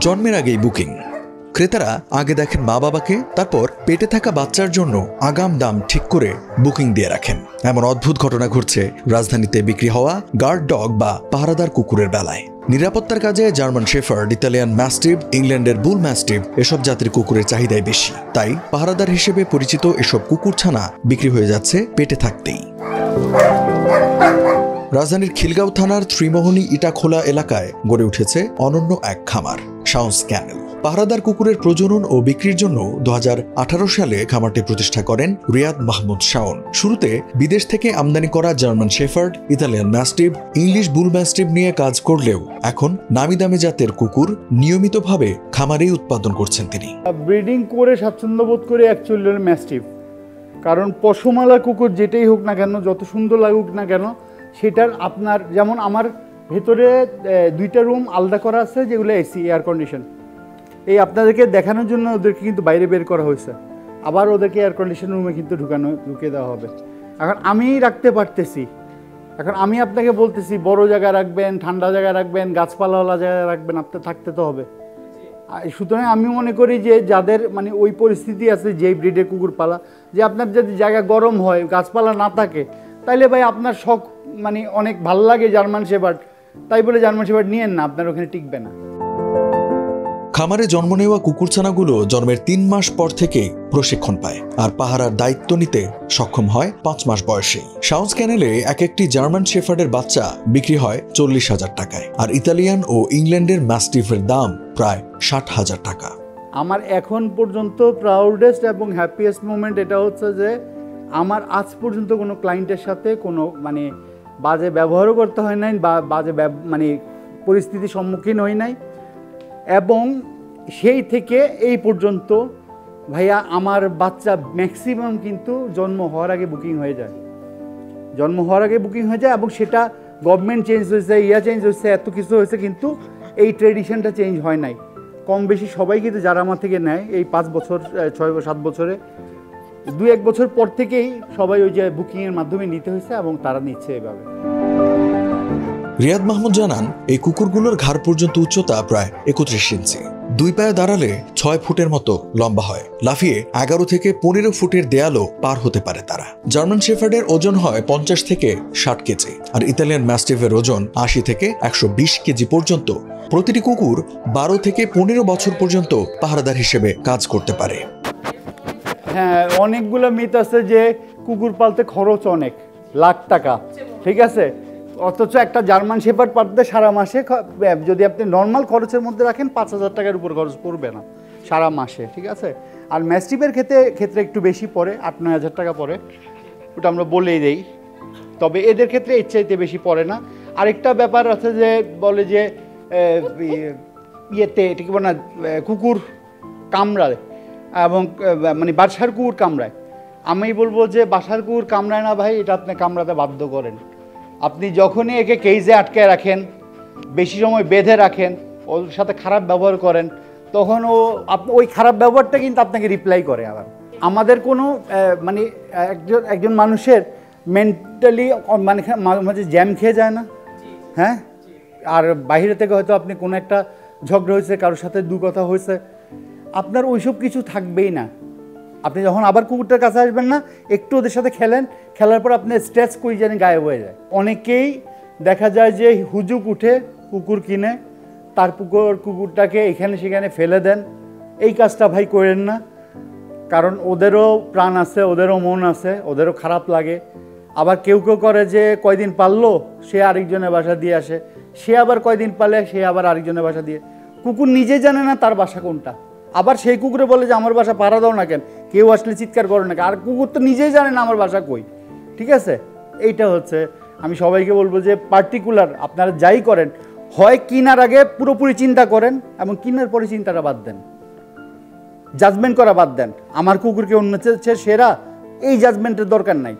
জন্মের আগেই বুকিং। ক্রেতারা আগে দেখেন মা বাবাকে, তারপর পেটে থাকা বাচ্চার জন্য আগাম দাম ঠিক করে বুকিং দিয়ে রাখেন। এমন অদ্ভুত ঘটনা ঘটছে রাজধানীতে বিক্রি হওয়া গার্ড ডগ বা পাহারাদার কুকুরের বেলায়। নিরাপত্তার কাজে জার্মান শেফার্ড, ইতালিয়ান ম্যাস্টিফ, ইংল্যান্ডের বুল ম্যাস্টিফ এসব জাতের কুকুরের চাহিদাই বেশি। তাই পাহারাদার হিসেবে পরিচিত এসব কুকুরছানা বিক্রি হয়ে যাচ্ছে পেটে থাকতেই। রাজধানীর খিলগাঁও থানার ত্রিমোহনী ইটাখোলা এলাকায় গড়ে উঠেছে অনন্য এক খামার, শাউন্স ক্যানেল। পাহারাদার কুকুরের প্রজনন ও বিক্রির জন্য 2018 সালে খামারটি প্রতিষ্ঠা করেন রিয়াদ মাহমুদ শাওন। শুরুতে বিদেশ থেকে আমদানি করা German shepherd, Italian mastiff, English bull mastiff নিয়ে কাজ করলেও এখন নামি দামি জাতের কুকুর নিয়মিতভাবে খামারেই উৎপাদন করছেন তিনি। ব্রিডিং করে স্বাচ্ছন্দ্য বোধ করে অ্যাকচুয়ালি ম্যাস্টিফ, কারণ পশমালা কুকুর যেটাই হোক না কেন, যত সুন্দর লাগুক না কেন, সেটার আপনার যেমন আমার ভেতরে 2টা রুম আলাদা করা আছে যেগুলো এসি, এয়ার কন্ডিশন। এই আপনাদেরকে দেখানোর জন্য ওদেরকে কিন্তু বাইরে বের করা হয়েছে, আবার ওদেরকে এয়ার কন্ডিশন রুমে কিন্তু ঢুকে দেওয়া হবে। এখন আমি রাখতে পারতেছি, এখন আমি আপনাকে বলতেছি বড় জায়গায় রাখবেন, ঠান্ডা জায়গায় রাখবেন, গাছপালাওয়ালা জায়গায় রাখবেন, আপনার থাকতে তো হবে। সুতরাং আমি মনে করি যে যাদের মানে ওই পরিস্থিতি আছে, যেই ব্রিডের কুকুর পালা, যে আপনার যদি জায়গা গরম হয়, গাছপালা না থাকে, তাইলে ভাই আপনার শখ মানে অনেক ভালো লাগে জার্মান শেফার্ড, তাই বলে জার্মান শেফার্ড নিয়েন না, আপনার ওখানে টিকবে না। খামারে জন্ম নেওয়া কুকুরছানাগুলো জন্মের 3 মাস পর থেকে প্রশিক্ষণ পায় আর পাহারার দায়িত্ব নিতে সক্ষম হয় 5 মাস বয়সে। শাউন্স ক্যানেলে এক একটি জার্মান শেফার্ডের বাচ্চা বিক্রি হয় 40,000 টাকায়, আর ইতালিয়ান ও ইংল্যান্ডের ম্যাস্টিফের দাম প্রায় 60,000 টাকা। আমার এখন পর্যন্ত প্রাউডেস্ট এবং হ্যাপিয়েস্ট মোমেন্ট এটা হচ্ছে যে আমার আজ পর্যন্ত কোনো ক্লায়েন্টের সাথে কোনো মানে বাজে ব্যবহারও করতে হয় নাই বা বাজে মানে পরিস্থিতির সম্মুখীন হই নাই। এবং সেই থেকে এই পর্যন্ত ভাইয়া আমার বাচ্চা ম্যাক্সিমাম কিন্তু জন্ম হওয়ার আগে বুকিং হয়ে যায়, এবং সেটা গভর্নমেন্ট চেঞ্জ হয়েছে, চেঞ্জ হয়েছে, এত কিছু হয়েছে, কিন্তু এই ট্রেডিশনটা চেঞ্জ হয় নাই। কম বেশি সবাই কিন্তু যারা আমার থেকে নেয় এই 5 বছর 6-7 বছরে 2-1 বছর পর থেকেই সবাই ওই যে বুকিংয়ের মাধ্যমে নিতে হয়েছে এবং তারা নিচ্ছে এভাবে। রিয়াদ মাহমুদ জানান, এই কুকুরগুলোর ঘাড় পর্যন্ত উচ্চতা প্রায় 31 ইঞ্চি। 2 পায়ে দাঁড়ালে 6 ফুটের মতো লম্বা হয়। লাফিয়ে 11 থেকে 15 ফুটের দেয়ালও পার হতে পারে তারা। জার্মান শেফার্ডের ওজন হয় 50 থেকে 60 কেজি, আর ইতালিয়ান ম্যাস্টিফের ওজন 80 থেকে 120 কেজি পর্যন্ত। প্রতিটি কুকুর 12 থেকে 15 বছর পর্যন্ত পাহারাদার হিসেবে কাজ করতে পারে। হ্যাঁ, অনেকগুলো মিথ আছে যে কুকুর পালতে খরচ অনেক, লাখ টাকা, ঠিক আছে, অথচ একটা জার্মান শেফার্ড পালতে সারা মাসে যদি আপনি নর্মাল খরচের মধ্যে রাখেন 5,000 টাকার উপর খরচ পড়বে না সারা মাসে, ঠিক আছে। আর ম্যাস্টিফের ক্ষেত্রে একটু বেশি পড়ে, 8-9 হাজার টাকা পড়ে, ওটা আমরা বলেই দেই, তবে এদের ক্ষেত্রে এর চাইতে বেশি পড়ে না। আরেকটা ব্যাপার আছে যে বলে যে ইয়েতে ঠিক না, কুকুর কামড়ায় এবং মানে বাসার কুকুর কামড়ায়। আমি বলবো যে বাসার কুকুর কামড়ায় না ভাই, এটা আপনি কামড়াতে বাধ্য করেন। আপনি যখনই একে কেজে আটকে রাখেন, বেশি সময় বেঁধে রাখেন, ওর সাথে খারাপ ব্যবহার করেন, তখন ওই খারাপ ব্যবহারটা কিন্তু আপনাকে রিপ্লাই করে। আবার আমাদের কোনো মানে একজন মানুষের মেন্টালি মানে মাঝে জ্যাম খেয়ে যায় না, হ্যাঁ, আর বাইরে থেকে হয়তো আপনি কোনো একটা ঝগড়া হয়েছে, কারোর সাথে দু কথা হয়েছে, আপনার ওইসব কিছু থাকবেই না। আপনি যখন আবার কুকুরটার কাছে আসবেন না, একটু ওদের সাথে খেলার পর আপনার স্ট্রেস কই জানি গায়েব হয়ে যায়। অনেকেই দেখা যায় যে হুজুক উঠে কুকুর কিনে তার কুকুরটাকে এখানে সেখানে ফেলে দেন। এই কাজটা ভাই করেন না, কারণ ওদেরও প্রাণ আছে, ওদেরও মন আছে, ওদেরও খারাপ লাগে। আবার কেউ করে যে কয়দিন পাললো সে আরেকজনের বাসা দিয়ে আসে, সে আবার কয়দিন পালে সে আবার আরেকজনের বাসা দিয়ে। কুকুর নিজে জানে না তার বাসা কোনটা, আবার সেই কুকুরে বলে যে আমার বাসা পাড়া দাও না কেন, কেউ আসলে চিৎকার করে না, আর কুকুর তো নিজেই জানে না আমার বাসা কই, ঠিক আছে। এইটা হচ্ছে আমি সবাইকে বলবো যে পার্টিকুলার আপনারা যাই করেন, হয় কিনার আগে পুরোপুরি চিন্তা করেন এবং কিনার পরে চিন্তাটা বাদ দেন, জাজমেন্ট করা বাদ দেন। আমার কুকুরকে অন্য সেরা, এই জাজমেন্টের দরকার নাই।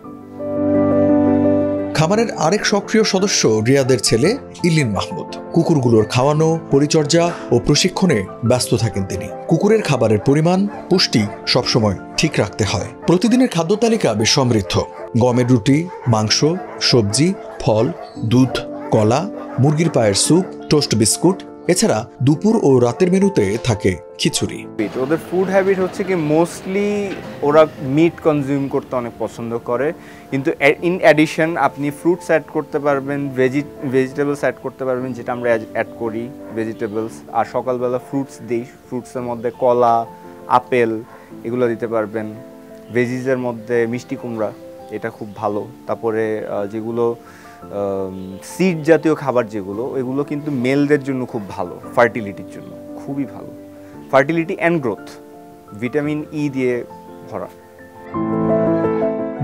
খামারের আরেক সক্রিয় সদস্য রিয়াদের ছেলে ইলিন মাহমুদ। কুকুরগুলোর খাওয়ানো, পরিচর্যা ও প্রশিক্ষণে ব্যস্ত থাকেন তিনি। কুকুরের খাবারের পরিমাণ, পুষ্টি সবসময় ঠিক রাখতে হয়। প্রতিদিনের খাদ্য তালিকা বেশ সমৃদ্ধ। গমের রুটি, মাংস, সবজি, ফল, দুধ, কলা, মুরগির পায়ের স্যুপ, টোস্ট বিস্কুট, এছাড়া দুপুর ও রাতের মেনুতে থাকে খিচুড়ি। ওদের ফুড হ্যাবিট হচ্ছে কি মোস্টলি ওরা মিট কনজিউম করতে অনেক পছন্দ করে, কিন্তু ইন অ্যাডিশন আপনি ফ্রুটস অ্যাড করতে পারবেন, ভেজিটেবলস অ্যাড করতে পারবেন, যেটা আমরা অ্যাড করি ভেজিটেবলস। আর সকালবেলা ফ্রুটস দিই, ফ্রুটসের মধ্যে কলা, আপেল এগুলো দিতে পারবেন। ভেজিসের মধ্যে মিষ্টি কুমড়া, এটা খুব ভালো। তারপরে যেগুলো সিড জাতীয় খাবার যেগুলো, এগুলো কিন্তু মেলদের জন্য খুব ভালো, ফার্টিলিটির জন্য খুবই ভালো। Fertility and growth, vitamin E দিয়ে ভরা।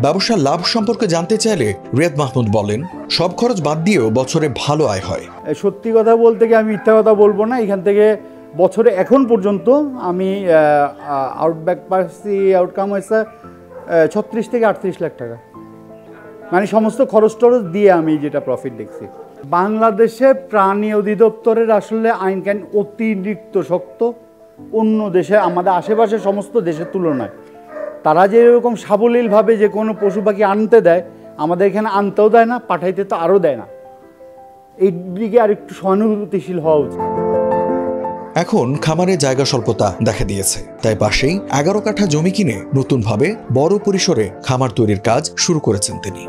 ব্যবসার লাভ সম্পর্কে জানতে চাইলে রিয়াদ মাহমুদ বলেন, সব খরচ বাদ দিয়েও বছরে ভালো আয় হয়। সত্যি কথা বলতে গিয়ে আমি মিথ্যা কথা বলবো না, এখান থেকে বছরে এখন পর্যন্ত আমি আউটব্যাক পাচ্ছি, আউটকাম হয়েছে 36 থেকে 38 লাখ টাকা, মানে সমস্ত খরচ টরচ দিয়ে আমি যেটা প্রফিট দেখছি। বাংলাদেশে প্রাণী অধিদপ্তরের আসলে আইন কানুন অতিরিক্ত শক্ত, অন্য দেশে আমাদের আশেপাশে সমস্ত দেশের তুলনায়। তারা যেরকম সাবলীলভাবে যে কোনো পশু পাখি আনতে দেয়, আমাদের এখানে আনতেও দেয় না, পাঠাইতে তো আরও দেয় না। এই দিকে আর একটু সহানুভূতিশীল হওয়া উচিত। এখন খামারে জায়গা স্বল্পতা দেখা দিয়েছে, তাই পাশেই 11 কাঠা জমি কিনে নতুনভাবে বড় পরিসরে খামার তৈরির কাজ শুরু করেছেন তিনি।